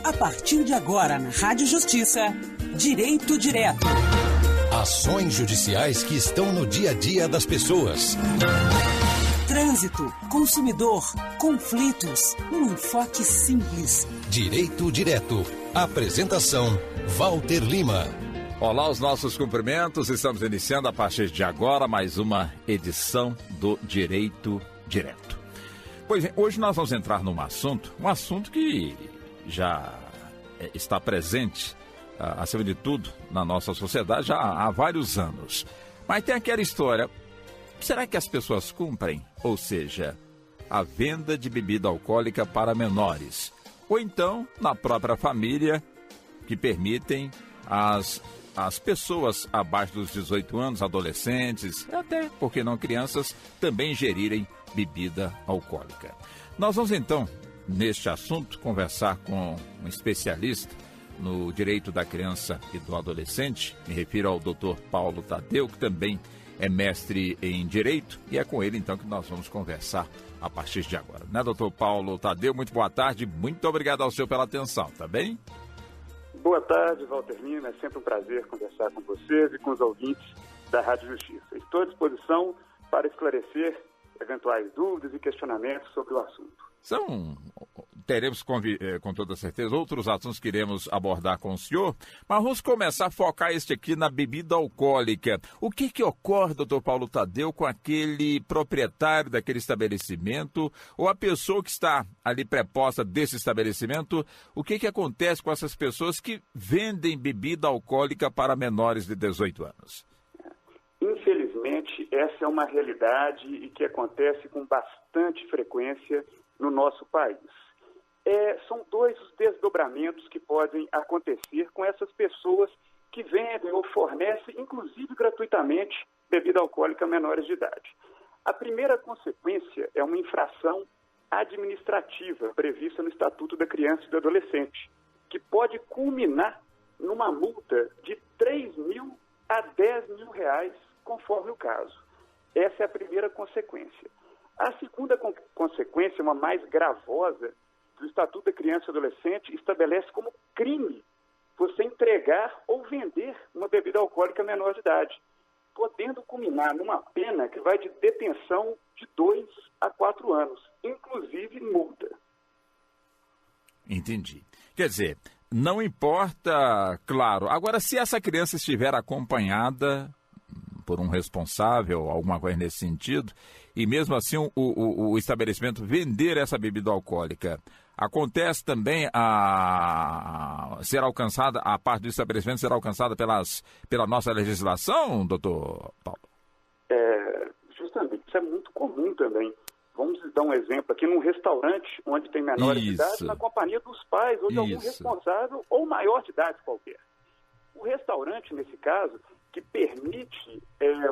A partir de agora, na Rádio Justiça, Direito Direto. Ações judiciais que estão no dia a dia das pessoas. Trânsito, consumidor, conflitos, um enfoque simples. Direito Direto. Apresentação, Walter Lima. Olá, os nossos cumprimentos. Estamos iniciando a partir de agora mais uma edição do Direito Direto. Pois bem, hoje nós vamos entrar num assunto que já está presente, acima de tudo, na nossa sociedade já há vários anos. Mas tem aquela história, será que as pessoas cumprem? Ou seja, a venda de bebida alcoólica para menores. Ou então, na própria família, que permitem as pessoas abaixo dos 18 anos, adolescentes, até, por que não crianças, também ingerirem bebida alcoólica. Nós vamos então, neste assunto, conversar com um especialista no direito da criança e do adolescente. Me refiro ao Dr. Paulo Tadeu, que também é mestre em Direito, e é com ele então que nós vamos conversar a partir de agora. Né, Dr. Paulo Tadeu? Muito boa tarde, muito obrigado ao senhor pela atenção, tá bem? Boa tarde, Walter Lima. É sempre um prazer conversar com vocês e com os ouvintes da Rádio Justiça. Estou à disposição para esclarecer eventuais dúvidas e questionamentos sobre o assunto. Teremos com toda certeza outros assuntos que iremos abordar com o senhor, mas vamos começar a focar este aqui na bebida alcoólica. O que ocorre, doutor Paulo Tadeu, com aquele proprietário daquele estabelecimento ou a pessoa que está ali preposta desse estabelecimento? O que acontece com essas pessoas que vendem bebida alcoólica para menores de 18 anos? Infelizmente, essa é uma realidade e que acontece com bastante frequência no nosso país. São dois os desdobramentos que podem acontecer com essas pessoas que vendem ou fornecem, inclusive gratuitamente, bebida alcoólica a menores de idade. A primeira consequência é uma infração administrativa prevista no Estatuto da Criança e do Adolescente, que pode culminar numa multa de 3 mil a 10 mil reais, conforme o caso. Essa é a primeira consequência. A segunda consequência, uma mais gravosa, do Estatuto da Criança e Adolescente, estabelece como crime você entregar ou vender uma bebida alcoólica menor de idade, podendo culminar numa pena que vai de detenção de 2 a 4 anos, inclusive multa. Entendi. Quer dizer, não importa, claro. Agora, se essa criança estiver acompanhada por um responsável, alguma coisa nesse sentido, e mesmo assim o estabelecimento vender essa bebida alcoólica, acontece também ser alcançada, a parte do estabelecimento ser alcançada pela nossa legislação, doutor Paulo? Justamente, isso é muito comum também. Vamos dar um exemplo aqui, num restaurante onde tem menores de idade, na companhia dos pais ou de algum responsável ou maior de idade qualquer. O restaurante, nesse caso, que permite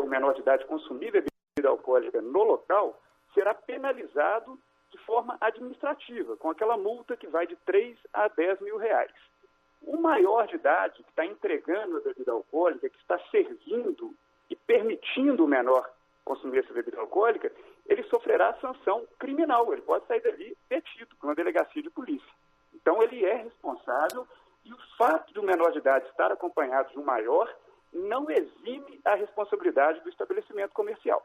o menor de idade consumir bebida alcoólica no local, será penalizado de forma administrativa, com aquela multa que vai de 3 a 10 mil reais. O maior de idade que está entregando a bebida alcoólica, que está servindo e permitindo o menor consumir essa bebida alcoólica, ele sofrerá sanção criminal, ele pode sair dali detido por uma delegacia de polícia. Então ele é responsável e o fato de um menor de idade estar acompanhado de um maior não exime a responsabilidade do estabelecimento comercial.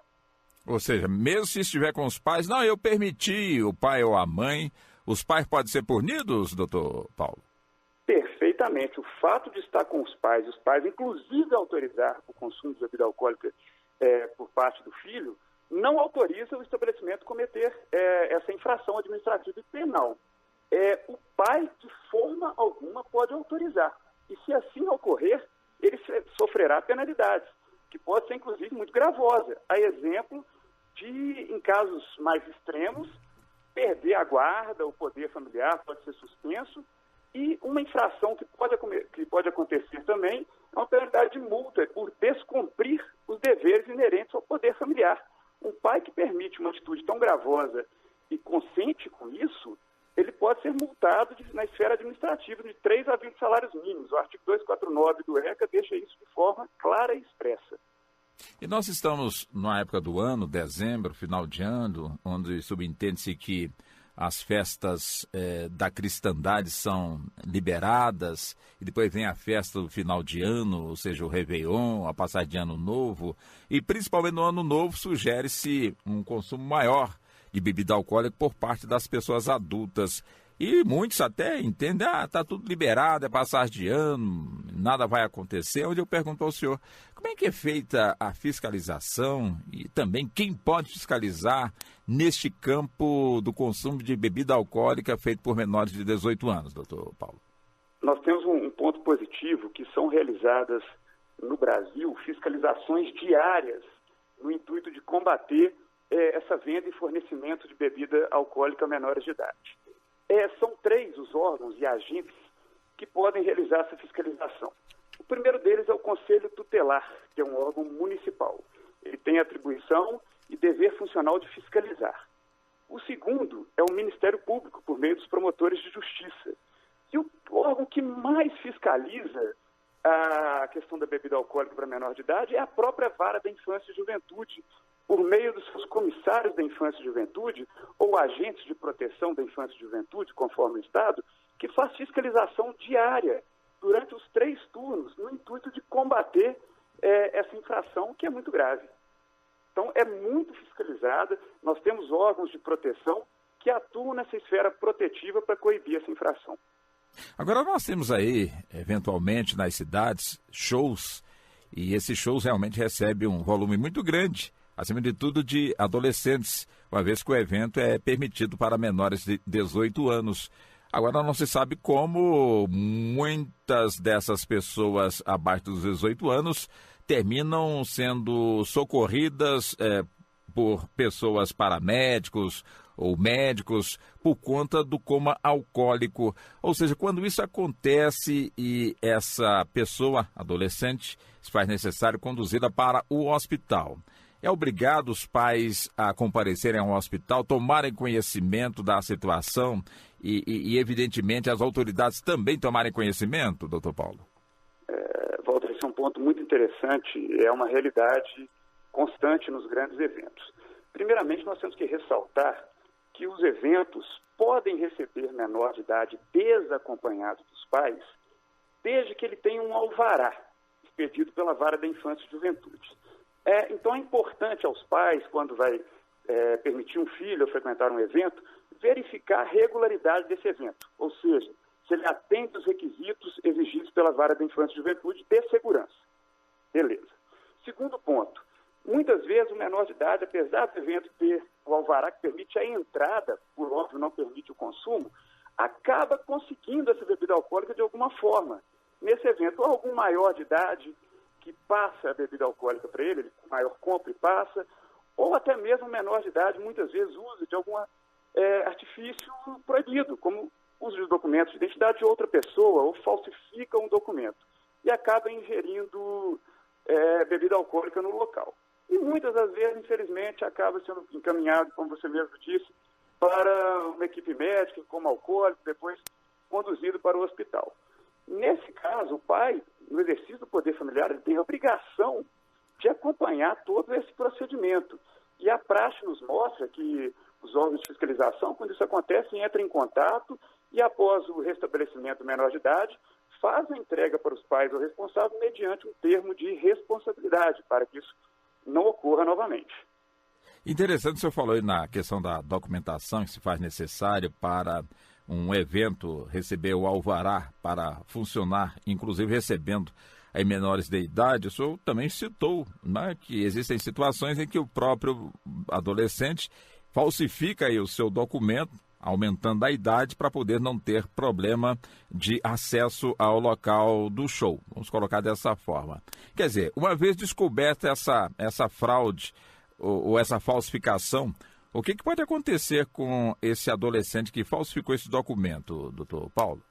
Ou seja, mesmo se estiver com os pais, não, eu permiti o pai ou a mãe, os pais podem ser punidos, doutor Paulo? Perfeitamente. O fato de estar com os pais inclusive autorizar o consumo de bebida alcoólica por parte do filho, não autoriza o estabelecimento a cometer essa infração administrativa e penal. O pai, de forma alguma, pode autorizar. E se assim ocorrer, ele sofrerá penalidades, que pode ser, inclusive, muito gravosa. A exemplo de, em casos mais extremos, perder a guarda, o poder familiar pode ser suspenso, e uma infração que pode acontecer também é uma penalidade de multa por descumprir os deveres inerentes ao poder familiar. Um pai que permite uma atitude tão gravosa e consente com isso, ele pode ser multado na esfera administrativa de 3 a 20 salários mínimos. O artigo 249 do ECA deixa isso de forma clara e expressa. E nós estamos na época do ano, dezembro, final de ano, onde subentende-se que as festas da cristandade são liberadas, e depois vem a festa do final de ano, ou seja, o Réveillon, a passagem de Ano Novo, e principalmente no Ano Novo sugere-se um consumo maior de bebida alcoólica por parte das pessoas adultas. E muitos até entendem, está tudo liberado, é passagem de ano, nada vai acontecer. Onde eu pergunto ao senhor, como é que é feita a fiscalização e também quem pode fiscalizar neste campo do consumo de bebida alcoólica feito por menores de 18 anos, doutor Paulo? Nós temos um ponto positivo, que são realizadas no Brasil fiscalizações diárias no intuito de combater essa venda e fornecimento de bebida alcoólica a menores de idade. São 3 os órgãos e agentes que podem realizar essa fiscalização. O primeiro deles é o Conselho Tutelar, que é um órgão municipal. Ele tem atribuição e dever funcional de fiscalizar. O segundo é o Ministério Público, por meio dos promotores de justiça. E o órgão que mais fiscaliza a questão da bebida alcoólica para menor de idade é a própria Vara da Infância e Juventude, por meio dos seus comissários da Infância e Juventude ou agentes de proteção da Infância e Juventude, conforme o Estado, que faz fiscalização diária durante os 3 turnos, no intuito de combater essa infração que é muito grave. Então, é muito fiscalizada, nós temos órgãos de proteção que atuam nessa esfera protetiva para coibir essa infração. Agora, nós temos aí, eventualmente, nas cidades, shows, e esses shows realmente recebem um volume muito grande, acima de tudo de adolescentes, uma vez que o evento é permitido para menores de 18 anos. Agora não se sabe como muitas dessas pessoas abaixo dos 18 anos terminam sendo socorridas por pessoas paramédicos ou médicos por conta do coma alcoólico. Ou seja, quando isso acontece e essa pessoa, adolescente, se faz necessário conduzida para o hospital. É obrigado os pais a comparecerem ao hospital, tomarem conhecimento da situação e evidentemente, as autoridades também tomarem conhecimento, doutor Paulo? Walter, esse é um ponto muito interessante, é uma realidade constante nos grandes eventos. Primeiramente, nós temos que ressaltar que os eventos podem receber menor de idade desacompanhado dos pais, desde que ele tenha um alvará expedido pela Vara da Infância e Juventude. Então é importante aos pais, quando vai permitir um filho frequentar um evento, verificar a regularidade desse evento, ou seja, se ele atende os requisitos exigidos pela Vara da Infância e Juventude de segurança. Beleza. Segundo ponto, muitas vezes o menor de idade, apesar do evento ter o alvará que permite a entrada, por óbvio não permite o consumo, acaba conseguindo essa bebida alcoólica de alguma forma. Nesse evento, algum maior de idade que passa a bebida alcoólica para ele maior compra e passa, ou até mesmo menor de idade, muitas vezes usa de algum artifício proibido, como uso de documentos de identidade de outra pessoa, ou falsifica um documento, e acaba ingerindo bebida alcoólica no local. E muitas das vezes, infelizmente, acaba sendo encaminhado, como você mesmo disse, para uma equipe médica, como alcoólico, depois conduzido para o hospital. Nesse caso, o pai, no exercício do poder familiar, ele tem a obrigação de acompanhar todo esse procedimento. E a praxe nos mostra que os órgãos de fiscalização, quando isso acontece, entram em contato e, após o restabelecimento do menor de idade, faz a entrega para os pais ou responsável mediante um termo de responsabilidade, para que isso não ocorra novamente. Interessante, o senhor falou aí na questão da documentação que se faz necessário para um evento receber o alvará para funcionar, inclusive recebendo aí menores de idade. O senhor também citou, né, que existem situações em que o próprio adolescente falsifica aí o seu documento, aumentando a idade para poder não ter problema de acesso ao local do show. Vamos colocar dessa forma. Quer dizer, uma vez descoberta essa fraude ou essa falsificação, o que pode acontecer com esse adolescente que falsificou esse documento, doutor Paulo?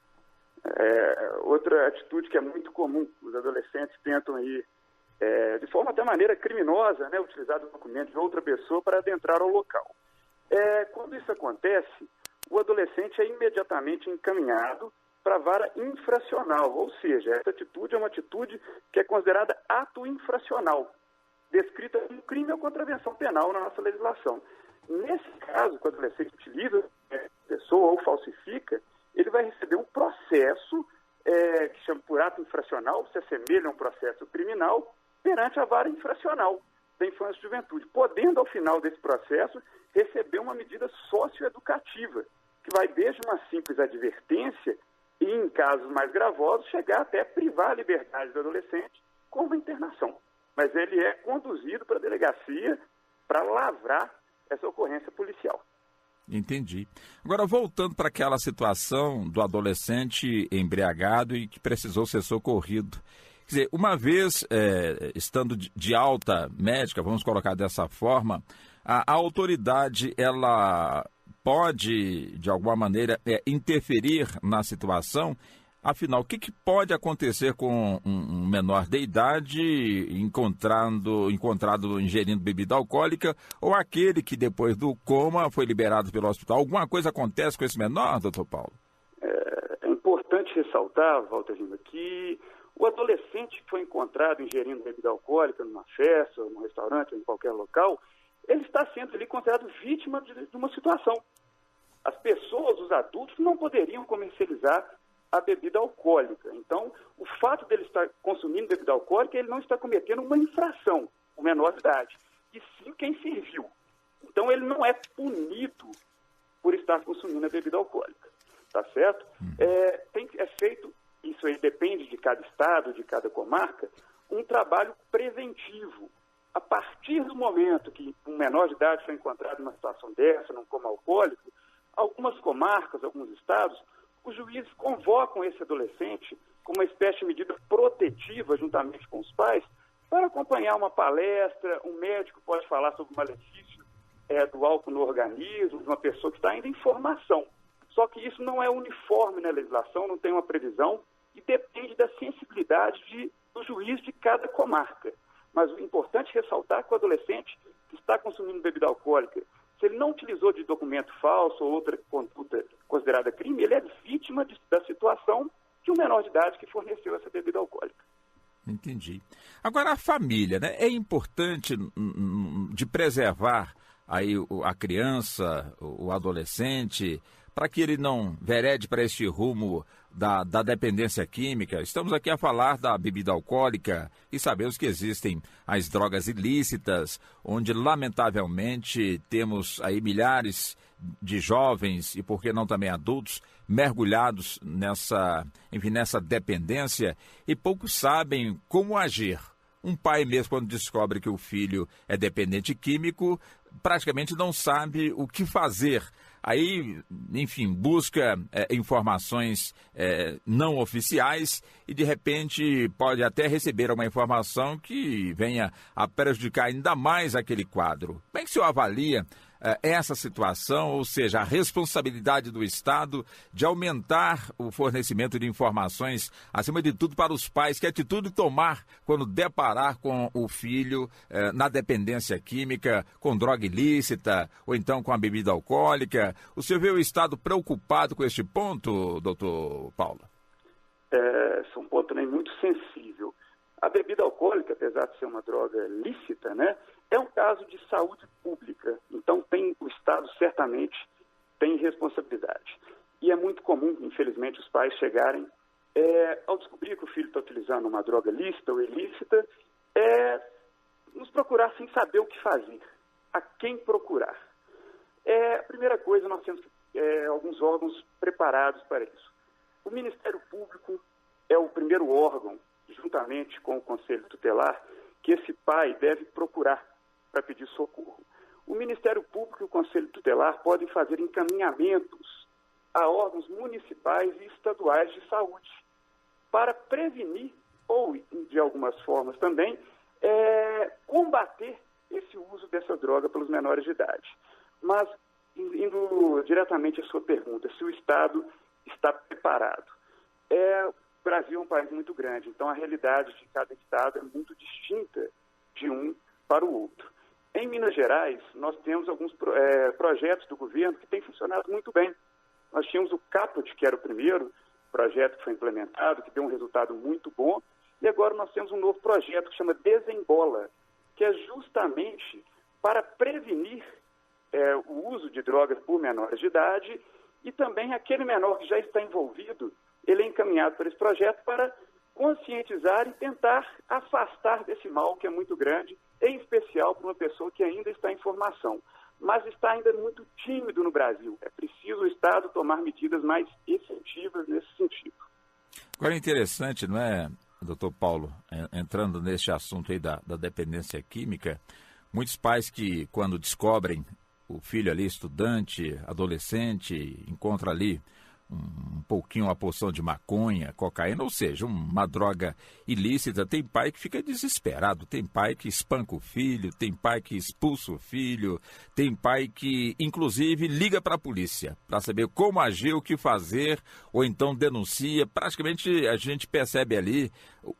Outra atitude que é muito comum, os adolescentes tentam ir, de forma até maneira criminosa, né, utilizar o documento de outra pessoa para adentrar ao local. Quando isso acontece, o adolescente é imediatamente encaminhado para a vara infracional, ou seja, essa atitude é uma atitude que é considerada ato infracional, descrita como crime ou contravenção penal na nossa legislação. Nesse caso, que o adolescente utiliza pessoa ou falsifica, ele vai receber um processo que chama por ato infracional, se assemelha a um processo criminal, perante a vara infracional da infância e juventude, podendo, ao final desse processo, receber uma medida socioeducativa, que vai desde uma simples advertência e, em casos mais gravosos, chegar até privar a liberdade do adolescente com uma internação. Mas ele é conduzido para a delegacia para lavrar essa ocorrência policial. Entendi. Agora, voltando para aquela situação do adolescente embriagado e que precisou ser socorrido. Quer dizer, uma vez estando de alta médica, vamos colocar dessa forma, a autoridade, ela pode, de alguma maneira, interferir na situação. Afinal, o que pode acontecer com um menor de idade encontrado ingerindo bebida alcoólica ou aquele que depois do coma foi liberado pelo hospital? Alguma coisa acontece com esse menor, doutor Paulo? É importante ressaltar, Walter Lima, que o adolescente que foi encontrado ingerindo bebida alcoólica numa festa, num restaurante, ou em qualquer local, ele está sendo ali considerado vítima de uma situação. As pessoas, os adultos, não poderiam comercializar a bebida alcoólica. Então, o fato dele estar consumindo bebida alcoólica, ele não está cometendo uma infração, o menor de idade, e sim quem serviu. Então, ele não é punido por estar consumindo a bebida alcoólica, tá certo? É feito, isso aí depende de cada estado, de cada comarca, um trabalho preventivo. A partir do momento que um menor de idade foi encontrado numa situação dessa, num coma alcoólico, algumas comarcas, alguns estados, os juízes convocam esse adolescente com uma espécie de medida protetiva, juntamente com os pais, para acompanhar uma palestra. Um médico pode falar sobre o malefício do álcool no organismo, de uma pessoa que está ainda em formação. Só que isso não é uniforme na legislação, não tem uma previsão e depende da sensibilidade do juiz de cada comarca. Mas o importante é ressaltar que o adolescente que está consumindo bebida alcoólica, se ele não utilizou de documento falso ou outra conduta considerada crime, ele é vítima da situação de um menor de idade que forneceu essa bebida alcoólica. Entendi. Agora, a família, né? É importante de preservar aí a criança, o adolescente, para que ele não verede para este rumo da dependência química. Estamos aqui a falar da bebida alcoólica e sabemos que existem as drogas ilícitas, onde lamentavelmente temos aí milhares de jovens e por que não também adultos mergulhados nessa dependência e poucos sabem como agir. Um pai mesmo, quando descobre que o filho é dependente químico, praticamente não sabe o que fazer. Aí, enfim, busca informações não oficiais e, de repente, pode até receber uma informação que venha a prejudicar ainda mais aquele quadro. Como é que o senhor avalia essa situação, ou seja, a responsabilidade do Estado de aumentar o fornecimento de informações, acima de tudo para os pais, que atitude tomar quando deparar com o filho na dependência química, com droga ilícita, ou então com a bebida alcoólica? O senhor vê o Estado preocupado com este ponto, doutor Paulo? Esse é um ponto também muito sensível. A bebida alcoólica, apesar de ser uma droga lícita, né, é um caso de saúde pública. Então, o Estado certamente tem responsabilidade. E é muito comum, infelizmente, os pais chegarem, ao descobrir que o filho está utilizando uma droga lícita ou ilícita, nos procurar sem saber o que fazer, a quem procurar. A primeira coisa, nós temos alguns órgãos preparados para isso. O Ministério Público é o primeiro órgão, juntamente com o Conselho Tutelar, que esse pai deve procurar para pedir socorro. O Ministério Público e o Conselho Tutelar podem fazer encaminhamentos a órgãos municipais e estaduais de saúde para prevenir, ou de algumas formas também, combater esse uso dessa droga pelos menores de idade. Mas, indo diretamente à sua pergunta, se o Estado está preparado. O Brasil é um país muito grande, então a realidade de cada estado é muito distinta de um para o outro. Em Minas Gerais, nós temos alguns projetos do governo que têm funcionado muito bem. Nós tínhamos o Caput, que era o primeiro projeto que foi implementado, que deu um resultado muito bom, e agora nós temos um novo projeto que chama Desembola, que é justamente para prevenir o uso de drogas por menores de idade, e também aquele menor que já está envolvido, ele é encaminhado para esse projeto para conscientizar e tentar afastar desse mal que é muito grande, em especial para uma pessoa que ainda está em formação, mas está ainda muito tímido no Brasil. É preciso o Estado tomar medidas mais efetivas nesse sentido. Agora é interessante, não é, doutor Paulo, entrando nesse assunto aí da dependência química, muitos pais que, quando descobrem o filho ali, estudante, adolescente, encontra ali um pouquinho, uma porção de maconha, cocaína, ou seja, uma droga ilícita, tem pai que fica desesperado, tem pai que espanca o filho, tem pai que expulsa o filho, tem pai que, inclusive, liga para a polícia para saber como agir, o que fazer, ou então denuncia. Praticamente a gente percebe ali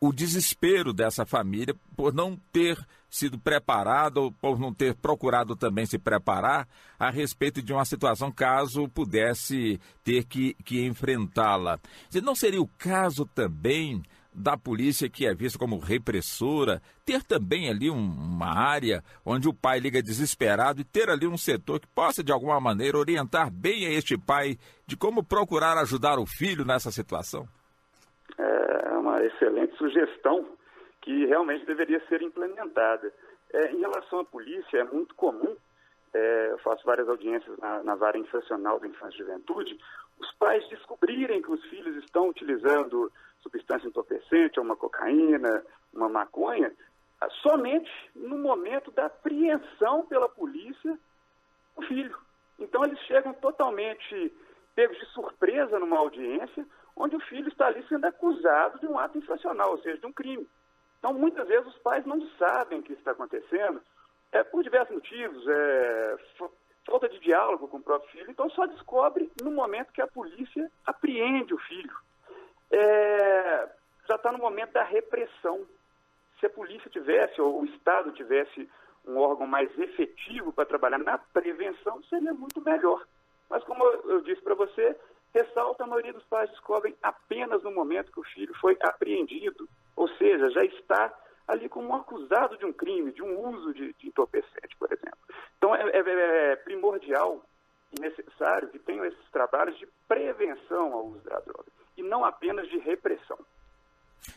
o desespero dessa família por não ter sido preparado ou por não ter procurado também se preparar a respeito de uma situação caso pudesse ter que enfrentá-la. Não seria o caso também da polícia, que é vista como repressora, ter também ali uma área onde o pai liga desesperado e ter ali um setor que possa, de alguma maneira, orientar bem a este pai de como procurar ajudar o filho nessa situação? É uma excelente sugestão que realmente deveria ser implementada. Em relação à polícia, é muito comum, eu faço várias audiências na Vara Infracional da Infância e Juventude, os pais descobrirem que os filhos estão utilizando substância entorpecente, uma cocaína, uma maconha, somente no momento da apreensão pela polícia do filho. Então eles chegam totalmente pegos de surpresa numa audiência, onde o filho está ali sendo acusado de um ato infracional, ou seja, de um crime. Então, muitas vezes, os pais não sabem o que está acontecendo, por diversos motivos, falta de diálogo com o próprio filho, então só descobre no momento que a polícia apreende o filho. Já está no momento da repressão. Se a polícia tivesse, ou o Estado tivesse um órgão mais efetivo para trabalhar na prevenção, seria muito melhor. Mas, como eu disse para você, ressalta, a maioria dos pais descobrem apenas no momento que o filho foi apreendido, ou seja, já está ali como um acusado de um crime, de um uso de entorpecente, por exemplo. Então, é primordial e necessário que tenham esses trabalhos de prevenção ao uso da droga, e não apenas de repressão.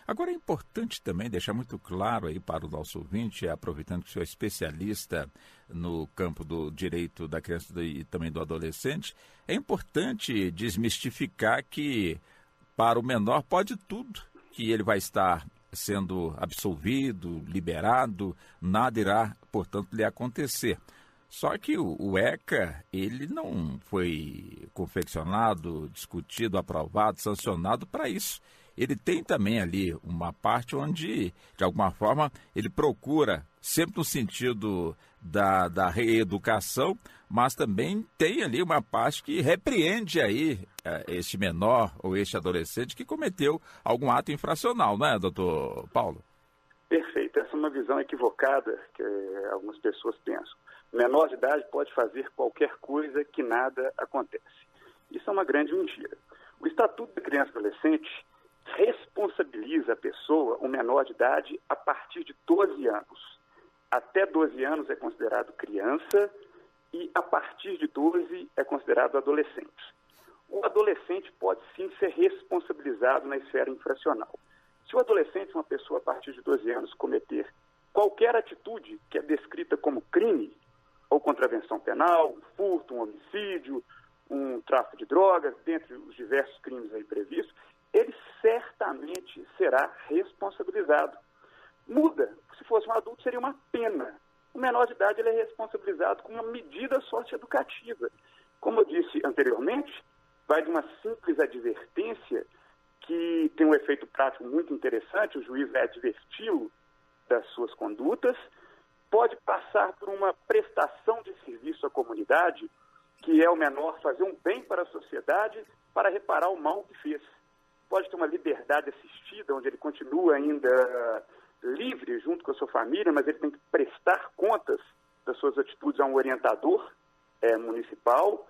Agora é importante também deixar muito claro aí para o nosso ouvinte, aproveitando que o senhor é especialista no campo do direito da criança e também do adolescente, é importante desmistificar que para o menor pode tudo, que ele vai estar sendo absolvido, liberado, nada irá, portanto, lhe acontecer. Só que o ECA, ele não foi confeccionado, discutido, aprovado, sancionado para isso. Ele tem também ali uma parte onde, de alguma forma, ele procura, sempre no sentido da reeducação, mas também tem ali uma parte que repreende aí este menor ou este adolescente que cometeu algum ato infracional, não é, doutor Paulo? Perfeito. Essa é uma visão equivocada que algumas pessoas pensam. O menor de idade pode fazer qualquer coisa que nada acontece. Isso é uma grande mentira. O Estatuto da Criança e Adolescente responsabiliza a pessoa, o menor de idade, a partir de 12 anos. Até 12 anos é considerado criança e a partir de 12 é considerado adolescente. O adolescente pode sim ser responsabilizado na esfera infracional. Se o adolescente, uma pessoa a partir de 12 anos, cometer qualquer atitude que é descrita como crime, ou contravenção penal, um furto, um homicídio, um tráfico de drogas, dentre os diversos crimes aí previstos, ele certamente será responsabilizado. Muda. Se fosse um adulto, seria uma pena. O menor de idade ele é responsabilizado com uma medida socioeducativa. Como eu disse anteriormente, vai de uma simples advertência que tem um efeito prático muito interessante, o juiz vai adverti-lo das suas condutas, pode passar por uma prestação de serviço à comunidade, que é o menor fazer um bem para a sociedade para reparar o mal que fez. Pode ter uma liberdade assistida, onde ele continua ainda livre junto com a sua família, mas ele tem que prestar contas das suas atitudes a um orientador municipal.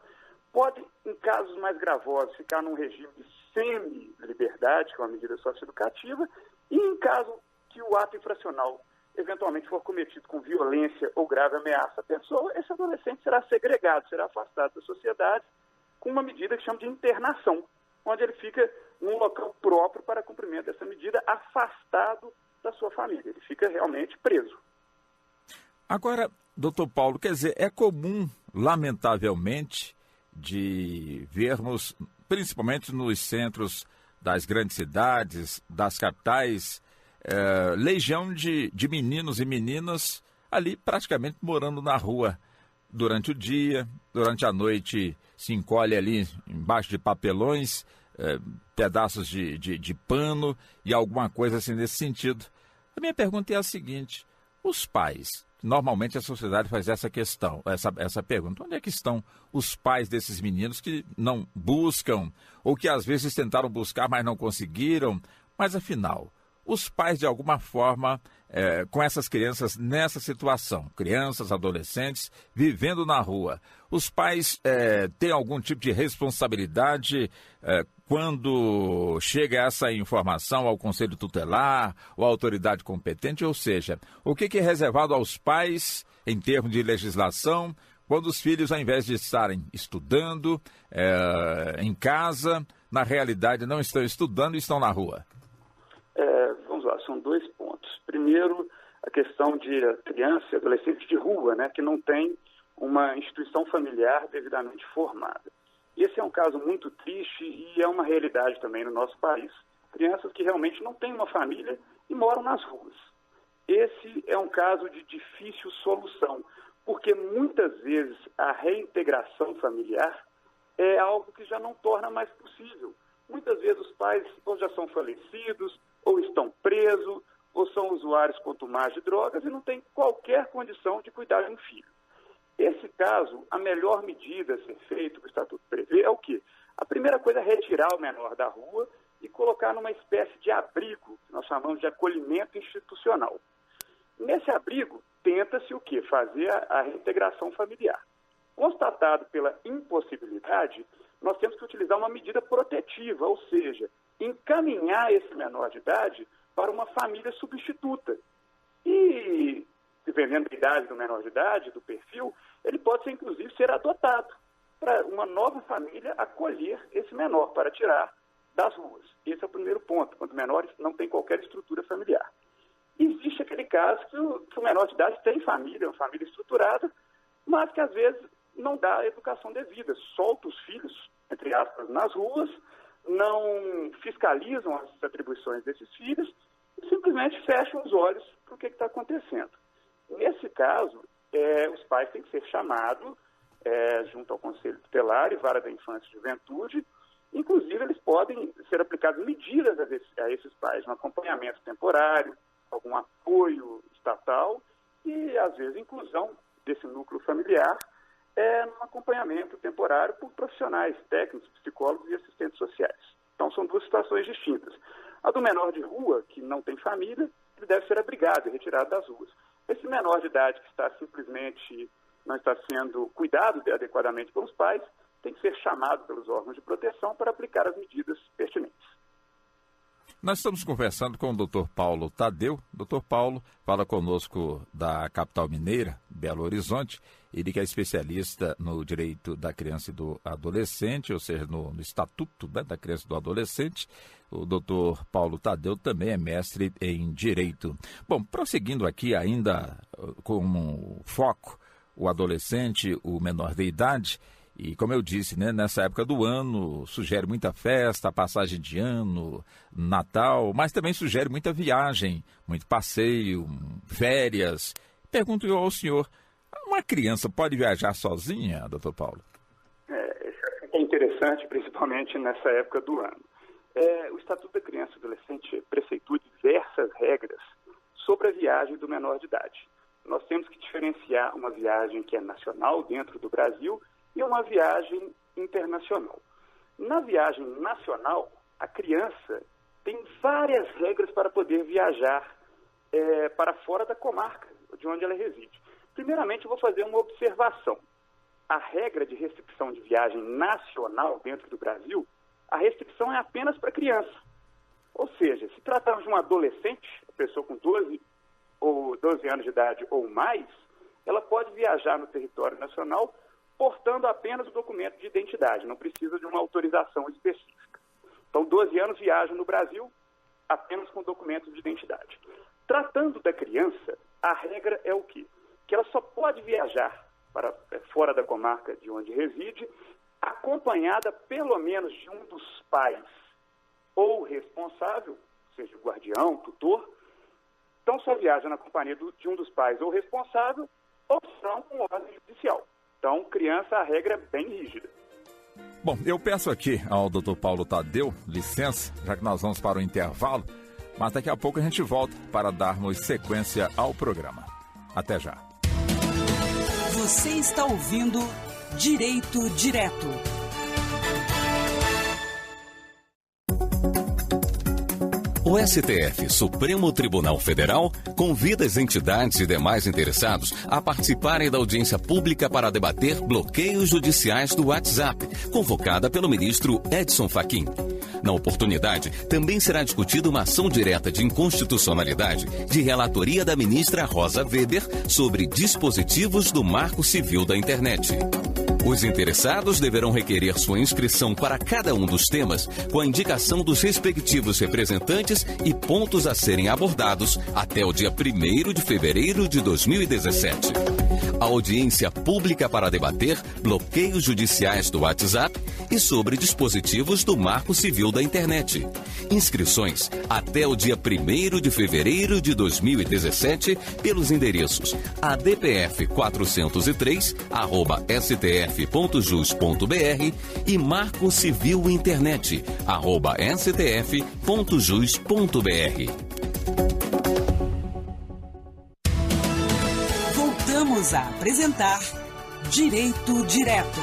Pode, em casos mais gravosos, ficar num regime de semi-liberdade, que é uma medida socioeducativa, e em caso que o ato infracional eventualmente for cometido com violência ou grave ameaça à pessoa, esse adolescente será segregado, será afastado da sociedade com uma medida que chama de internação, onde ele fica num local próprio para cumprimento dessa medida, afastado da sua família. Ele fica realmente preso. Agora, doutor Paulo, quer dizer, é comum, lamentavelmente, de vermos, principalmente nos centros das grandes cidades, das capitais, legião de meninos e meninas ali praticamente morando na rua durante o dia, durante a noite se encolhe ali embaixo de papelões, pedaços de pano e alguma coisa assim nesse sentido. A minha pergunta é a seguinte: os pais, normalmente a sociedade faz essa questão, essa pergunta, onde é que estão os pais desses meninos que não buscam, ou que às vezes tentaram buscar, mas não conseguiram, mas afinal, os pais de alguma forma, com essas crianças nessa situação, crianças, adolescentes, vivendo na rua, os pais têm algum tipo de responsabilidade quando chega essa informação ao Conselho Tutelar ou à autoridade competente? Ou seja, o que é reservado aos pais em termos de legislação quando os filhos, ao invés de estarem estudando em casa, na realidade não estão estudando e estão na rua? Vamos lá, são 2 pontos. Primeiro, a questão de criança e adolescente de rua, né, que não tem uma instituição familiar devidamente formada. Esse é um caso muito triste e é uma realidade também no nosso país. Crianças que realmente não têm uma família e moram nas ruas. Esse é um caso de difícil solução, porque muitas vezes a reintegração familiar é algo que já não torna mais possível. Muitas vezes os pais ou já são falecidos, ou estão presos, ou são usuários contumazes de drogas e não têm qualquer condição de cuidar de um filho. Esse caso, a melhor medida a ser feita, que o Estatuto prevê, é o quê? A primeira coisa é retirar o menor da rua e colocar numa espécie de abrigo, que nós chamamos de acolhimento institucional. Nesse abrigo, tenta-se o quê? Fazer a reintegração familiar. Constatado pela impossibilidade, nós temos que utilizar uma medida protetiva, ou seja, encaminhar esse menor de idade para uma família substituta. E, dependendo da idade do menor de idade, do perfil, ele pode ser, inclusive, ser adotado para uma nova família acolher esse menor, para tirar das ruas. Esse é o primeiro ponto, quando o menor não tem qualquer estrutura familiar. Existe aquele caso que o menor de idade tem família, uma família estruturada, mas que, às vezes, não dá a educação devida, solta os filhos, entre aspas, nas ruas, não fiscalizam as atribuições desses filhos e simplesmente fecham os olhos para o que está acontecendo. Nesse caso, os pais têm que ser chamados junto ao Conselho Tutelar e Vara da Infância e Juventude. Inclusive, eles podem ser aplicadas medidas a esses pais, um acompanhamento temporário, algum apoio estatal e, às vezes, inclusão desse núcleo familiar num acompanhamento temporário por profissionais, técnicos, psicólogos e assistentes sociais. Então, são 2 situações distintas. A do menor de rua, que não tem família, ele deve ser abrigado e retirado das ruas. Esse menor de idade que está simplesmente não está sendo cuidado adequadamente pelos pais, tem que ser chamado pelos órgãos de proteção para aplicar as medidas pertinentes. Nós estamos conversando com o Dr. Paulo Tadeu. Dr. Paulo fala conosco da capital mineira, Belo Horizonte. Ele que é especialista no direito da criança e do adolescente, ou seja, no Estatuto, né, da criança e do adolescente. O Dr. Paulo Tadeu também é mestre em direito. Bom, prosseguindo aqui ainda com foco o adolescente, o menor de idade. E como eu disse, né, nessa época do ano, sugere muita festa, passagem de ano, Natal, mas também sugere muita viagem, muito passeio, férias. Pergunto eu ao senhor, uma criança pode viajar sozinha, doutor Paulo? Isso é interessante, principalmente nessa época do ano. O Estatuto da Criança e Adolescente preceitua diversas regras sobre a viagem do menor de idade. Nós temos que diferenciar uma viagem que é nacional, dentro do Brasil, e uma viagem internacional. Na viagem nacional, a criança tem várias regras para poder viajar para fora da comarca de onde ela reside. Primeiramente, eu vou fazer uma observação. A regra de restrição de viagem nacional dentro do Brasil, a restrição é apenas para criança. Ou seja, se tratarmos de um adolescente, a pessoa com 12 ou 12 anos de idade ou mais, ela pode viajar no território nacional portando apenas o documento de identidade, não precisa de uma autorização específica. Então, 12 anos viajam no Brasil apenas com documentos de identidade. Tratando da criança, a regra é o quê? Que ela só pode viajar para fora da comarca de onde reside, acompanhada pelo menos de um dos pais ou responsável, seja o guardião, tutor. Então, só viaja na companhia de um dos pais ou responsável, ou são com ordem judicial. Então, criança, a regra é bem rígida. Bom, eu peço aqui ao Dr. Paulo Tadeu, licença, já que nós vamos para o intervalo, mas daqui a pouco a gente volta para darmos sequência ao programa. Até já. Você está ouvindo Direito Direto. O STF, Supremo Tribunal Federal, convida as entidades e demais interessados a participarem da audiência pública para debater bloqueios judiciais do WhatsApp, convocada pelo ministro Edson Fachin. Na oportunidade, também será discutida uma ação direta de inconstitucionalidade de relatoria da ministra Rosa Weber sobre dispositivos do Marco Civil da Internet. Os interessados deverão requerer sua inscrição para cada um dos temas com a indicação dos respectivos representantes e pontos a serem abordados até o dia 1º de fevereiro de 2017. A audiência pública para debater bloqueios judiciais do WhatsApp e sobre dispositivos do Marco Civil da Internet. Inscrições até o dia 1º de fevereiro de 2017 pelos endereços adpf403@stf.jus.br e Marco Civil Internet @stf.jus.br. Voltamos a apresentar Direito Direto.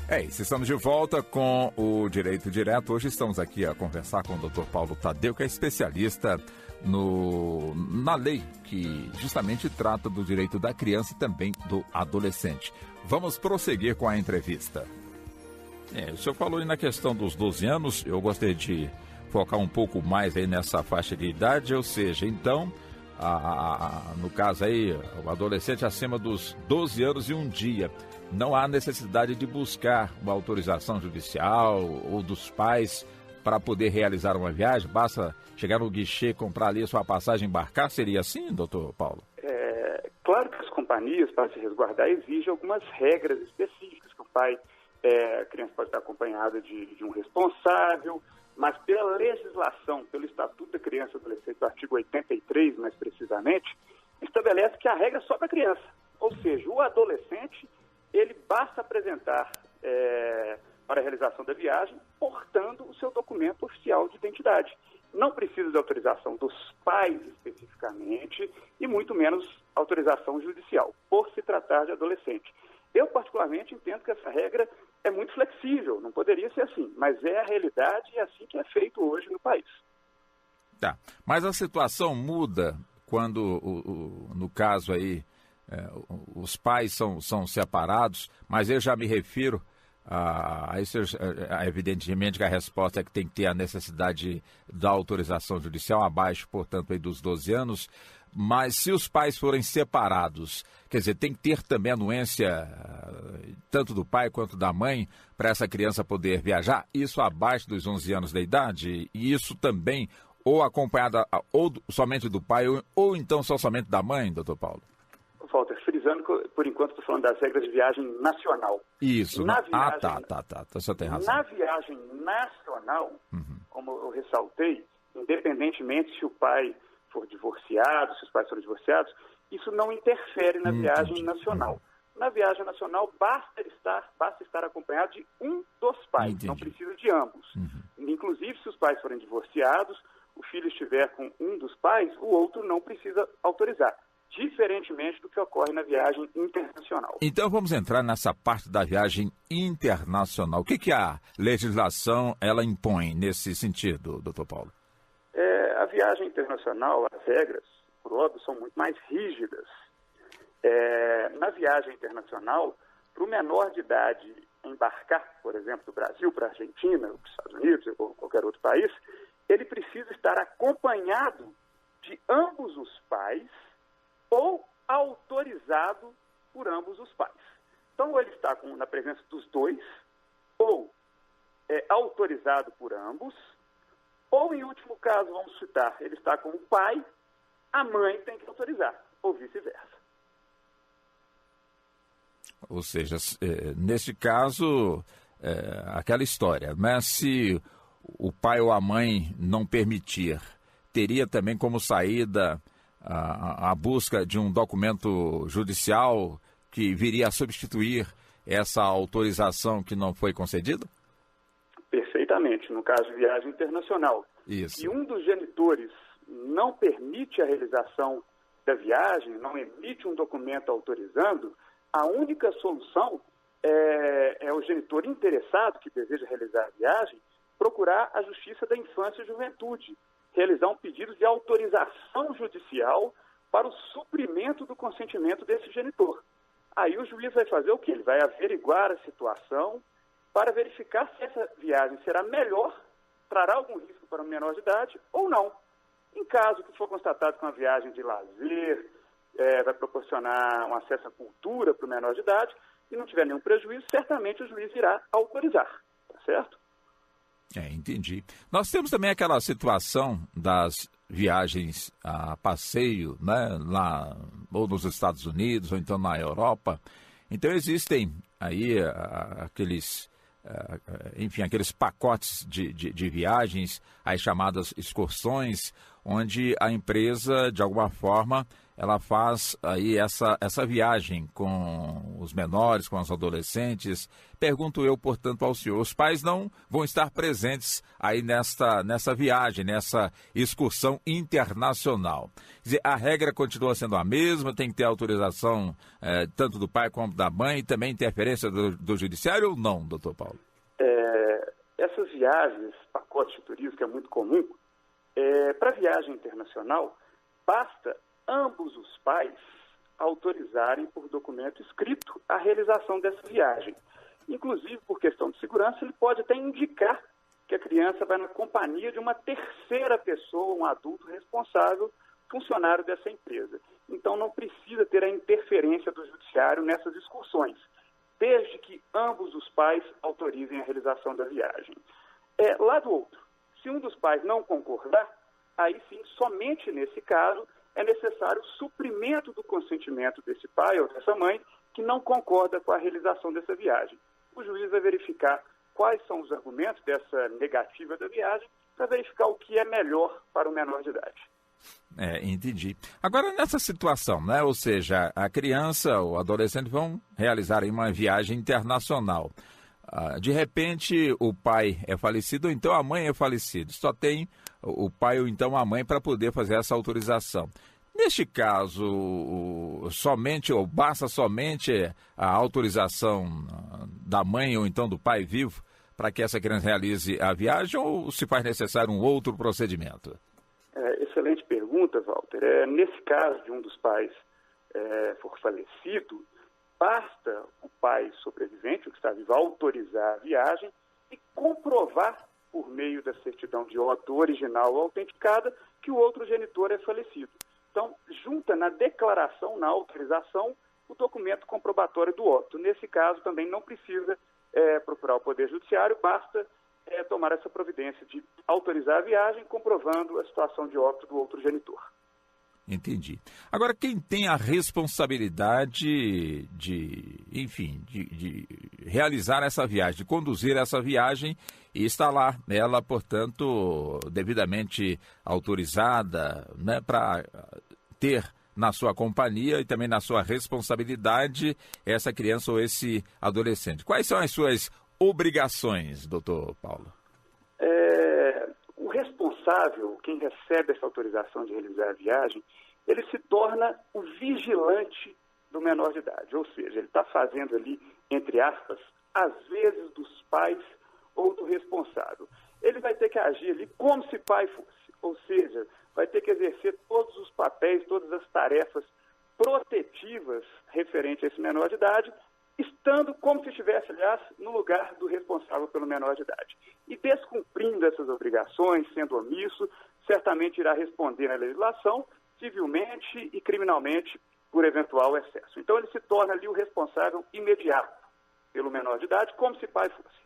É isso, estamos de volta com o Direito Direto. Hoje estamos aqui a conversar com o Dr. Paulo Tadeu, que é especialista na lei que justamente trata do direito da criança e também do adolescente. Vamos prosseguir com a entrevista. O senhor falou aí na questão dos 12 anos, eu gostaria de focar um pouco mais aí nessa faixa de idade, ou seja, então, no caso aí, o adolescente acima dos 12 anos e um dia, não há necessidade de buscar uma autorização judicial ou dos pais para poder realizar uma viagem, basta chegar no guichê, comprar ali a sua passagem e embarcar, seria assim, doutor Paulo? Claro que as companhias, para se resguardar, exigem algumas regras específicas, que a criança pode estar acompanhada de um responsável, mas pela legislação, pelo Estatuto da Criança e Adolescente, do artigo 83, mais precisamente, estabelece que a regra é só para a criança. Ou seja, o adolescente, ele basta apresentar para a realização da viagem, portando o seu documento oficial de identidade. Não precisa de autorização dos pais especificamente e muito menos autorização judicial, por se tratar de adolescente. Eu, particularmente, entendo que essa regra é muito flexível, não poderia ser assim, mas é a realidade e é assim que é feito hoje no país. Tá, mas a situação muda quando, no caso aí, os pais são separados, mas eu já me refiro evidentemente que a resposta é que tem que ter a necessidade da autorização judicial abaixo, portanto, aí dos 12 anos, mas se os pais forem separados, quer dizer, tem que ter também anuência tanto do pai quanto da mãe para essa criança poder viajar, isso abaixo dos 11 anos da idade, e isso também ou acompanhada ou somente do pai ou então somente da mãe, doutor Paulo? Walter, frisando que, por enquanto, estou falando das regras de viagem nacional. Isso. Tá. Você tem razão. Na viagem nacional, como eu ressaltei, independentemente se o pai for divorciado, se os pais forem divorciados, isso não interfere na viagem nacional. Na viagem nacional, basta estar acompanhado de um dos pais, não precisa de ambos. Inclusive, se os pais forem divorciados, o filho estiver com um dos pais, o outro não precisa autorizar, diferentemente do que ocorre na viagem internacional. Então vamos entrar nessa parte da viagem internacional. O que a legislação ela impõe nesse sentido, doutor Paulo? A viagem internacional, as regras, por óbvio, são muito mais rígidas. Na viagem internacional, para o menor de idade embarcar, por exemplo, do Brasil para a Argentina, para os Estados Unidos ou qualquer outro país, ele precisa estar acompanhado de ambos os pais ou autorizado por ambos os pais. Então, ele está na presença dos dois, ou autorizado por ambos, ou, em último caso, vamos citar, ele está com o pai, a mãe tem que autorizar, ou vice-versa. Ou seja, neste caso, aquela história, mas se o pai ou a mãe não permitir, teria também como saída a busca de um documento judicial que viria a substituir essa autorização que não foi concedida? Perfeitamente, no caso de viagem internacional. Isso. Se um dos genitores não permite a realização da viagem, não emite um documento autorizando, a única solução é o genitor interessado que deseja realizar a viagem procurar a Justiça da Infância e Juventude, realizar um pedido de autorização judicial para o suprimento do consentimento desse genitor. Aí o juiz vai fazer o quê? Ele vai averiguar a situação para verificar se essa viagem será melhor, trará algum risco para o menor de idade ou não. Em caso que for constatado que uma viagem de lazer vai proporcionar um acesso à cultura para o menor de idade e não tiver nenhum prejuízo, certamente o juiz irá autorizar, tá certo? Entendi. Nós temos também aquela situação das viagens a passeio, né, lá ou nos Estados Unidos ou então na Europa. Então existem aí aqueles pacotes de viagens, as chamadas excursões, onde a empresa, de alguma forma, ela faz aí essa viagem com os menores, com os adolescentes. Pergunto eu, portanto, ao senhor, os pais não vão estar presentes aí nessa viagem, nessa excursão internacional. Quer dizer, a regra continua sendo a mesma, tem que ter autorização tanto do pai como da mãe, e também interferência do judiciário ou não, doutor Paulo? Essas viagens, pacotes de turismo, que é muito comum, para viagem internacional, basta ambos os pais autorizarem por documento escrito a realização dessa viagem. Inclusive, por questão de segurança, ele pode até indicar que a criança vai na companhia de uma terceira pessoa, um adulto responsável, funcionário dessa empresa. Então, não precisa ter a interferência do judiciário nessas excursões, desde que ambos os pais autorizem a realização da viagem. Lá do outro, se um dos pais não concordar, aí sim, somente nesse caso, é necessário o suprimento do consentimento desse pai ou dessa mãe que não concorda com a realização dessa viagem. O juiz vai verificar quais são os argumentos dessa negativa da viagem para verificar o que é melhor para o menor de idade. Entendi. Agora, nessa situação, né? Ou seja, a criança ou adolescente vão realizar uma viagem internacional. De repente, o pai é falecido ou então a mãe é falecida. Só tem o pai ou então a mãe para poder fazer essa autorização. Neste caso, basta somente a autorização da mãe ou então do pai vivo para que essa criança realize a viagem ou se faz necessário um outro procedimento? Excelente pergunta, Walter. Nesse caso de um dos pais for falecido, basta o pai sobrevivente, o que está vivo, autorizar a viagem e comprovar, por meio da certidão de óbito original ou autenticada, que o outro genitor é falecido. Então, junta na declaração, na autorização, o documento comprobatório do óbito. Nesse caso, também não precisa procurar o Poder Judiciário, basta tomar essa providência de autorizar a viagem, comprovando a situação de óbito do outro genitor. Entendi. Agora, quem tem a responsabilidade de realizar essa viagem, de conduzir essa viagem e está lá, ela, portanto, devidamente autorizada, né, para ter na sua companhia e também na sua responsabilidade essa criança ou esse adolescente. Quais são as suas obrigações, doutor Paulo? O responsável, quem recebe essa autorização de realizar a viagem, ele se torna o vigilante do menor de idade. Ou seja, ele está fazendo ali, entre aspas, às vezes dos pais ou do responsável. Ele vai ter que agir ali como se pai fosse. Ou seja, vai ter que exercer todos os papéis, todas as tarefas protetivas referentes a esse menor de idade, estando como se estivesse, aliás, no lugar do responsável pelo menor de idade. E descumprindo essas obrigações, sendo omisso, certamente irá responder na legislação, civilmente e criminalmente, por eventual excesso. Então, ele se torna ali o responsável imediato pelo menor de idade, como se pai fosse.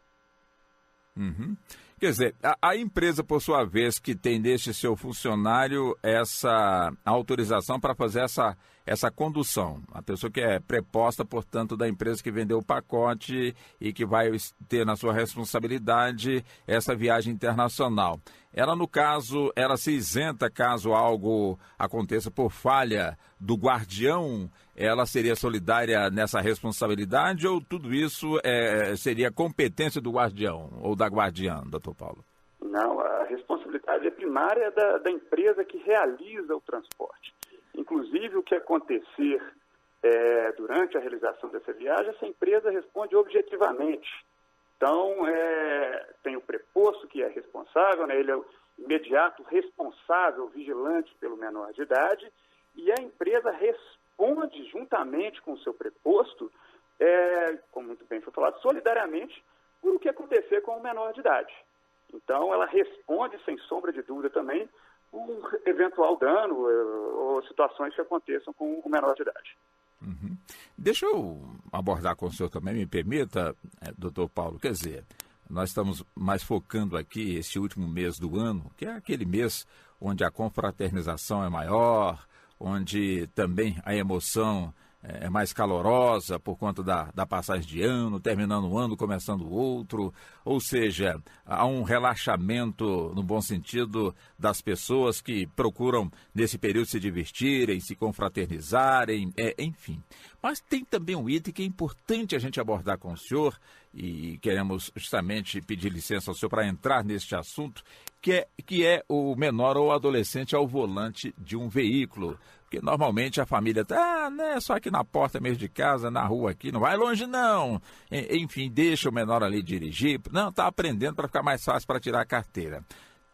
Uhum. Quer dizer, a empresa, por sua vez, que tem deste seu funcionário essa autorização para fazer essa condução. A pessoa que é preposta, portanto, da empresa que vendeu o pacote e que vai ter na sua responsabilidade essa viagem internacional. Ela, no caso, ela se isenta caso algo aconteça por falha do guardião? Ela seria solidária nessa responsabilidade ou tudo isso seria competência do guardião ou da guardiã, doutor Paulo? Não, a responsabilidade é primária da empresa que realiza o transporte. Inclusive, o que acontecer durante a realização dessa viagem, essa empresa responde objetivamente. Então, tem o preposto que é responsável, né? Ele é o imediato responsável, vigilante pelo menor de idade, e a empresa responde juntamente com o seu preposto, como muito bem foi falado, solidariamente, por o que acontecer com o menor de idade. Então, ela responde, sem sombra de dúvida também, por eventual dano ou situações que aconteçam com o menor de idade. Uhum. Deixa eu abordar com o senhor também, me permita, doutor Paulo. Quer dizer, nós estamos mais focando aqui esse último mês do ano, que é aquele mês onde a confraternização é maior, onde também a emoção é mais calorosa por conta da passagem de ano, terminando um ano, começando outro, ou seja, há um relaxamento, no bom sentido, das pessoas que procuram, nesse período, se divertirem, se confraternizarem, enfim. Mas tem também um item que é importante a gente abordar com o senhor, e queremos justamente pedir licença ao senhor para entrar neste assunto, que é o menor ou adolescente ao volante de um veículo. Porque normalmente a família está, só aqui na porta mesmo de casa, na rua aqui, não vai longe não. Enfim, deixa o menor ali dirigir. Não, está aprendendo para ficar mais fácil para tirar a carteira.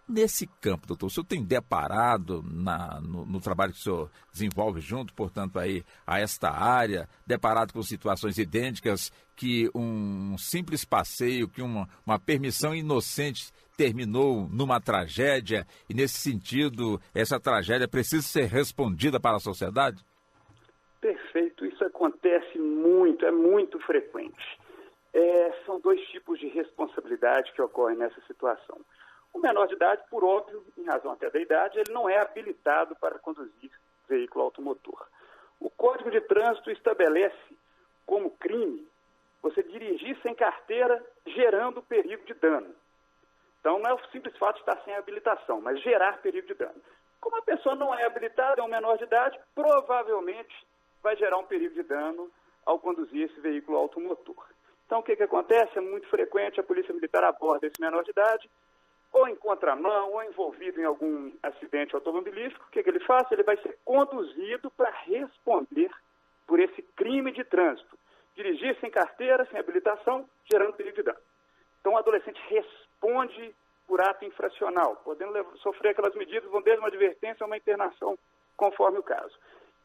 Nesse campo, doutor, o senhor tem deparado no trabalho que o senhor desenvolve junto, portanto, aí, a esta área, deparado com situações idênticas que um simples passeio, que uma permissão inocente terminou numa tragédia e, nesse sentido, essa tragédia precisa ser respondida para a sociedade? Perfeito. Isso acontece muito, é muito frequente. São dois tipos de responsabilidade que ocorrem nessa situação. O menor de idade, por óbvio, em razão até da idade, ele não é habilitado para conduzir veículo automotor. O Código de Trânsito estabelece como crime você dirigir sem carteira, gerando perigo de dano. Então, não é o simples fato de estar sem habilitação, mas gerar perigo de dano. Como a pessoa não é habilitada, é um menor de idade, provavelmente vai gerar um perigo de dano ao conduzir esse veículo automotor. Então, o que acontece? É muito frequente a Polícia Militar aborda esse menor de idade, ou em contramão, ou envolvido em algum acidente automobilístico. O que ele faz? Ele vai ser conduzido para responder por esse crime de trânsito. Dirigir sem carteira, sem habilitação, gerando perigo de dano. Então, o adolescente responde por ato infracional, podendo sofrer aquelas medidas, vão desde uma advertência a uma internação, conforme o caso.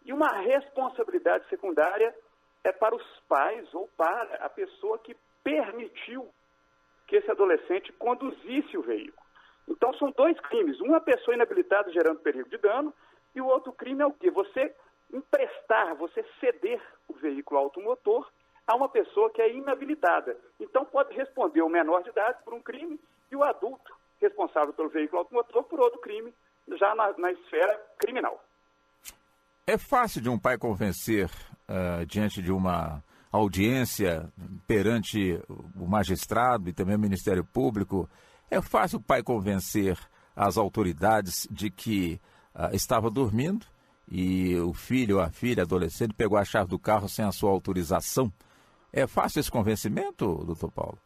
E uma responsabilidade secundária é para os pais ou para a pessoa que permitiu que esse adolescente conduzisse o veículo. Então, são dois crimes. Um, a pessoa inabilitada gerando perigo de dano, e o outro crime é o quê? Você emprestar, você ceder o veículo automotor a uma pessoa que é inabilitada. Então, pode responder o menor de idade por um crime e o adulto responsável pelo veículo automotor por outro crime, já na esfera criminal. É fácil de um pai convencer, diante de uma audiência perante o magistrado e também o Ministério Público, é fácil o pai convencer as autoridades de que estava dormindo e o filho ou a filha, adolescente, pegou a chave do carro sem a sua autorização? É fácil esse convencimento, doutor Paulo?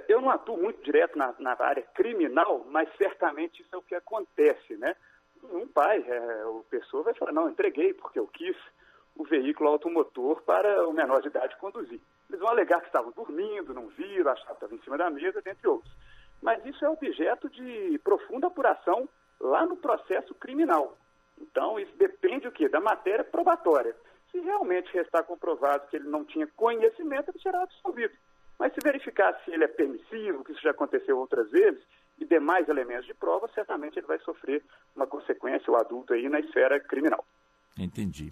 Eu não atuo muito direto na área criminal, mas certamente isso é o que acontece, né? Um pai, a pessoa vai falar, não, entreguei porque eu quis o veículo automotor para o menor de idade conduzir. Eles vão alegar que estavam dormindo, não viram, achavam que estava em cima da mesa, dentre outros. Mas isso é objeto de profunda apuração lá no processo criminal. Então, isso depende o quê? Da matéria probatória. Se realmente restar comprovado que ele não tinha conhecimento, ele será absolvido. Mas se verificar se ele é permissivo, que isso já aconteceu outras vezes, e demais elementos de prova, certamente ele vai sofrer uma consequência, o adulto, aí na esfera criminal. Entendi.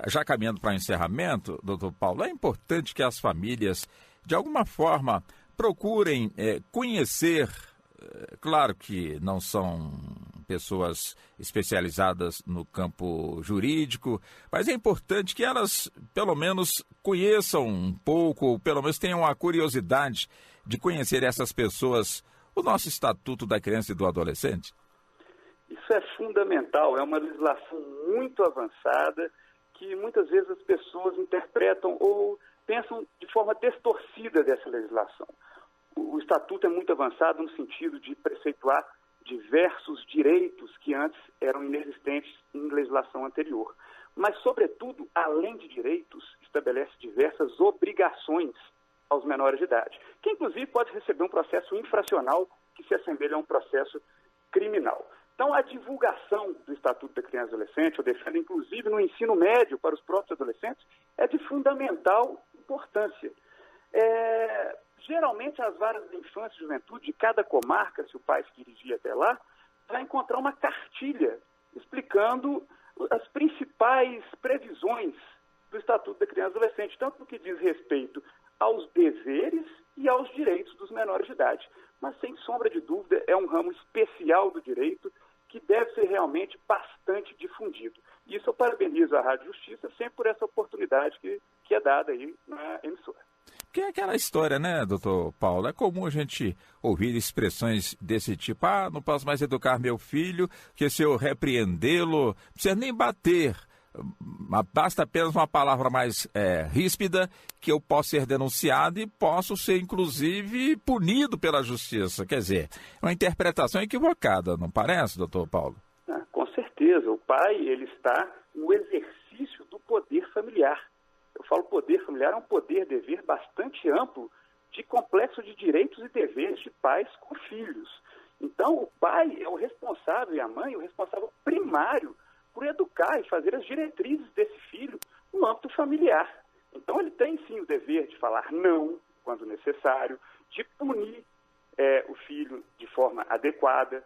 Já caminhando para o encerramento, doutor Paulo, é importante que as famílias, de alguma forma, procurem conhecer, claro que não são pessoas especializadas no campo jurídico, mas é importante que elas, pelo menos, conheçam um pouco, ou pelo menos tenham a curiosidade de conhecer essas pessoas, o nosso Estatuto da Criança e do Adolescente. Isso é fundamental, é uma legislação muito avançada que muitas vezes as pessoas interpretam ou pensam de forma distorcida dessa legislação. O Estatuto é muito avançado no sentido de preceituar diversos direitos que antes eram inexistentes em legislação anterior. Mas, sobretudo, além de direitos, estabelece diversas obrigações aos menores de idade, que inclusive pode receber um processo infracional que se assemelha a um processo criminal. Então, a divulgação do Estatuto da Criança e do Adolescente, eu defendo inclusive no ensino médio para os próprios adolescentes, é de fundamental importância. Geralmente, as varas de infância e juventude de cada comarca, se o pai se dirigir até lá, vai encontrar uma cartilha explicando as principais previsões do Estatuto da Criança e do Adolescente, tanto no que diz respeito aos deveres e aos direitos dos menores de idade. Mas, sem sombra de dúvida, é um ramo especial do direito que deve ser realmente bastante difundido. E isso eu parabenizo a Rádio Justiça sempre por essa oportunidade que é dada aí na emissora. Porque é aquela história, né, doutor Paulo? É comum a gente ouvir expressões desse tipo. Não posso mais educar meu filho, que se eu repreendê-lo, não precisa nem bater. Basta apenas uma palavra mais ríspida que eu posso ser denunciado e posso ser, inclusive, punido pela justiça. Quer dizer, é uma interpretação equivocada, não parece, doutor Paulo? Com certeza. O pai, ele está no exercício do poder familiar. Eu falo poder familiar, é um poder-dever bastante amplo de complexo de direitos e deveres de pais com filhos. Então, o pai é o responsável e a mãe é o responsável primário por educar e fazer as diretrizes desse filho no âmbito familiar. Então, ele tem, sim, o dever de falar não, quando necessário, de punir o filho de forma adequada,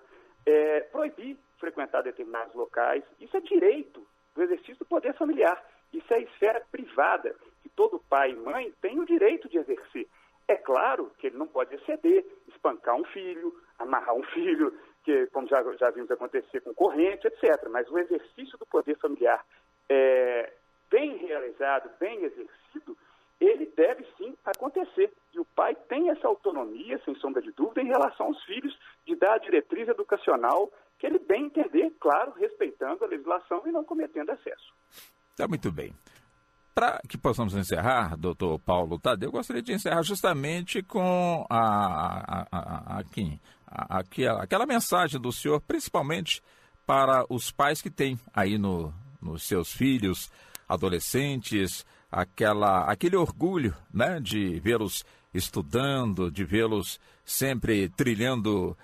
proibir frequentar determinados locais. Isso é direito do exercício do poder familiar. Isso é a esfera privada, que todo pai e mãe tem o direito de exercer. É claro que ele não pode exceder, espancar um filho, amarrar um filho, que, como já vimos acontecer com corrente, etc. Mas o exercício do poder familiar bem realizado, bem exercido, ele deve sim acontecer. E o pai tem essa autonomia, sem sombra de dúvida, em relação aos filhos, de dar a diretriz educacional que ele bem entender, claro, respeitando a legislação e não cometendo excesso. Está muito bem. Para que possamos encerrar, doutor Paulo Tadeu, eu gostaria de encerrar justamente com aquela mensagem do senhor, principalmente para os pais que têm aí nos seus filhos, adolescentes, aquele orgulho, né, de vê-los estudando, de vê-los sempre trilhando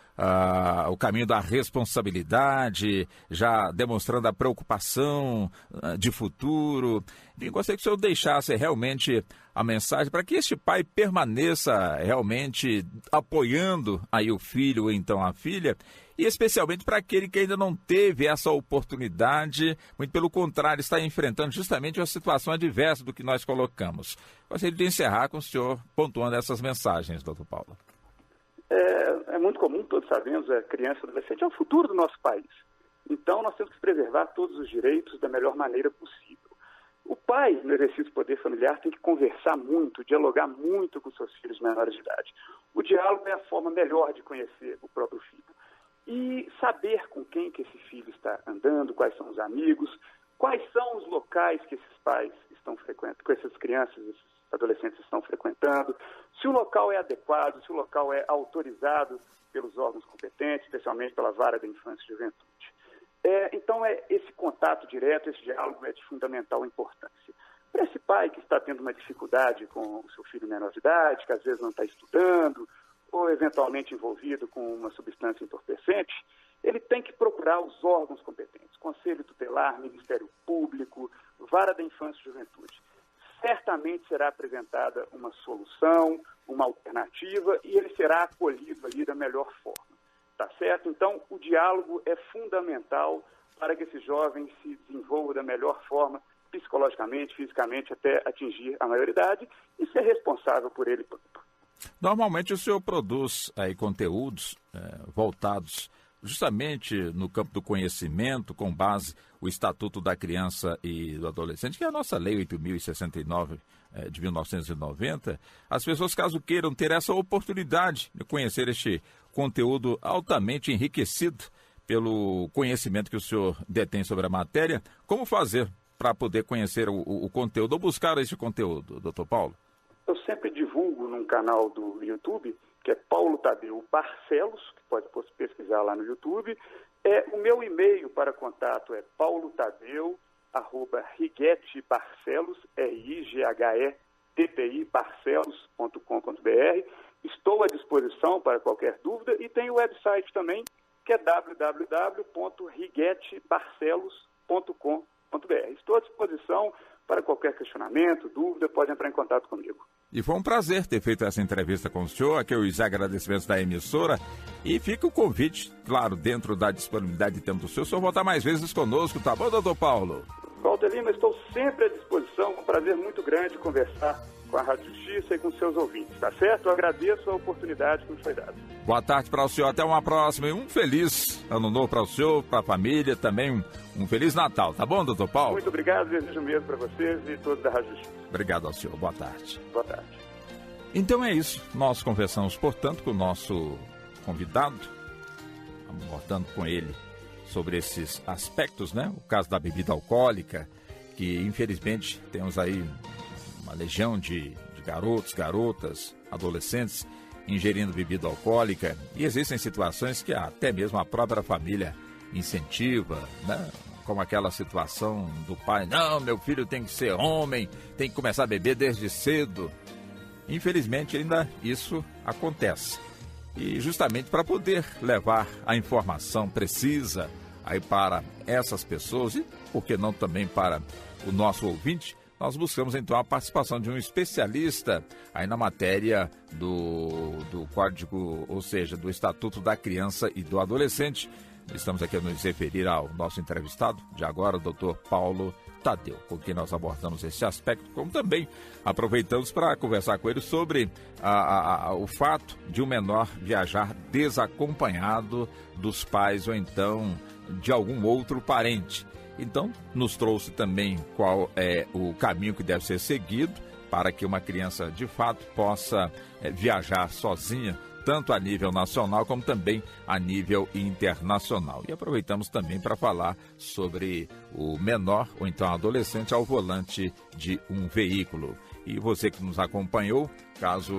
o caminho da responsabilidade, já demonstrando a preocupação de futuro. Enfim, gostaria que o senhor deixasse realmente a mensagem para que este pai permaneça realmente apoiando aí o filho ou então a filha, e especialmente para aquele que ainda não teve essa oportunidade, muito pelo contrário, está enfrentando justamente uma situação adversa do que nós colocamos. Gostaria de encerrar com o senhor pontuando essas mensagens, doutor Paulo. É muito comum, todos sabemos, a criança e o adolescente é o futuro do nosso país. Então, nós temos que preservar todos os direitos da melhor maneira possível. O pai, no exercício do poder familiar, tem que conversar muito, dialogar muito com seus filhos menores de idade. O diálogo é a forma melhor de conhecer o próprio filho. E saber com quem que esse filho está andando, quais são os amigos, quais são os locais que esses pais estão frequentando, que essas crianças, esses adolescentes estão frequentando, se o local é adequado, se o local é autorizado pelos órgãos competentes, especialmente pela vara da infância e juventude. Então, esse contato direto, esse diálogo é de fundamental importância. Para esse pai que está tendo uma dificuldade com o seu filho menor de idade, que às vezes não está estudando, ou eventualmente envolvido com uma substância entorpecente, ele tem que procurar os órgãos competentes, Conselho Tutelar, Ministério Público, Vara da Infância e Juventude. Certamente será apresentada uma solução, uma alternativa, e ele será acolhido ali da melhor forma, tá certo? Então, o diálogo é fundamental para que esse jovem se desenvolva da melhor forma, psicologicamente, fisicamente, até atingir a maioridade e ser responsável por ele próprio. Normalmente o senhor produz aí conteúdos voltados justamente no campo do conhecimento, com base no Estatuto da Criança e do Adolescente, que é a nossa Lei 8.069 de 1990. As pessoas, caso queiram ter essa oportunidade de conhecer este conteúdo altamente enriquecido pelo conhecimento que o senhor detém sobre a matéria, como fazer para poder conhecer o conteúdo ou buscar esse conteúdo, doutor Paulo? Eu sempre divulgo num canal do YouTube, que é Paulo Tadeu Barcelos, que pode pesquisar lá no YouTube. O meu e-mail para contato é paulotadeu@riguetebarcelos, RIGHETTI, Estou à disposição para qualquer dúvida e tem o website também, que é www.riguetebarcelos.com.br. Estou à disposição para qualquer questionamento, dúvida, pode entrar em contato comigo. E foi um prazer ter feito essa entrevista com o senhor, aqui os agradecimentos da emissora, e fica o convite, claro, dentro da disponibilidade de tempo do senhor voltar mais vezes conosco, tá bom, doutor Paulo? Walter Lima, estou sempre à disposição, é um prazer muito grande conversar com a Rádio Justiça e com seus ouvintes, tá certo? Eu agradeço a oportunidade que me foi dada. Boa tarde para o senhor, até uma próxima e um feliz ano novo para o senhor, para a família, também um feliz Natal, tá bom, doutor Paulo? Muito obrigado, desejo mesmo para vocês e todos da Rádio Justiça. Obrigado ao senhor, boa tarde. Boa tarde. Então é isso, nós conversamos, portanto, com o nosso convidado, abordando com ele sobre esses aspectos, né? O caso da bebida alcoólica, que infelizmente temos aí uma legião de garotos, garotas, adolescentes ingerindo bebida alcoólica, e existem situações que até mesmo a própria família incentiva, né? Como aquela situação do pai, não, meu filho tem que ser homem, tem que começar a beber desde cedo. Infelizmente ainda isso acontece. E justamente para poder levar a informação precisa aí para essas pessoas e, por que não, também para o nosso ouvinte, nós buscamos então a participação de um especialista aí na matéria do Código, ou seja, do Estatuto da Criança e do Adolescente. Estamos aqui a nos referir ao nosso entrevistado de agora, o doutor Paulo Tadeu, com quem nós abordamos esse aspecto, como também aproveitamos para conversar com ele sobre o fato de um menor viajar desacompanhado dos pais ou então de algum outro parente. Então, nos trouxe também qual é o caminho que deve ser seguido para que uma criança, de fato, possa viajar sozinha, tanto a nível nacional como também a nível internacional. E aproveitamos também para falar sobre o menor ou então adolescente ao volante de um veículo. E você que nos acompanhou, caso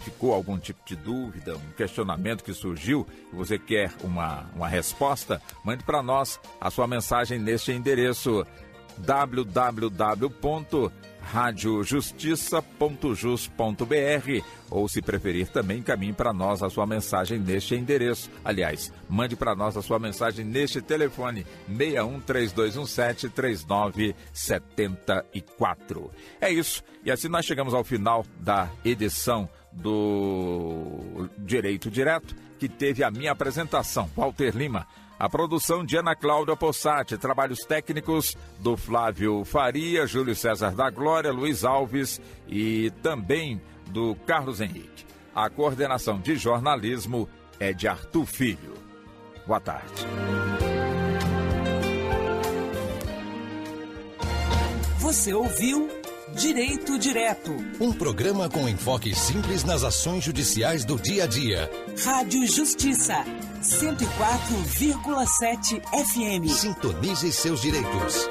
ficou algum tipo de dúvida, um questionamento que surgiu e você quer uma resposta, mande para nós a sua mensagem neste endereço www.radiojustiça.jus.br, ou se preferir também encaminhe para nós a sua mensagem neste endereço. Aliás, mande para nós a sua mensagem neste telefone 61-3217-3974. É isso, e assim nós chegamos ao final da edição do Direito Direto, que teve a minha apresentação, Walter Lima. A produção de Ana Cláudia Possati, trabalhos técnicos do Flávio Faria, Júlio César da Glória, Luiz Alves e também do Carlos Henrique. A coordenação de jornalismo é de Arthur Filho. Boa tarde. Você ouviu Direito Direto. Um programa com enfoque simples nas ações judiciais do dia a dia. Rádio Justiça, 104,7 FM. Sintonize seus direitos.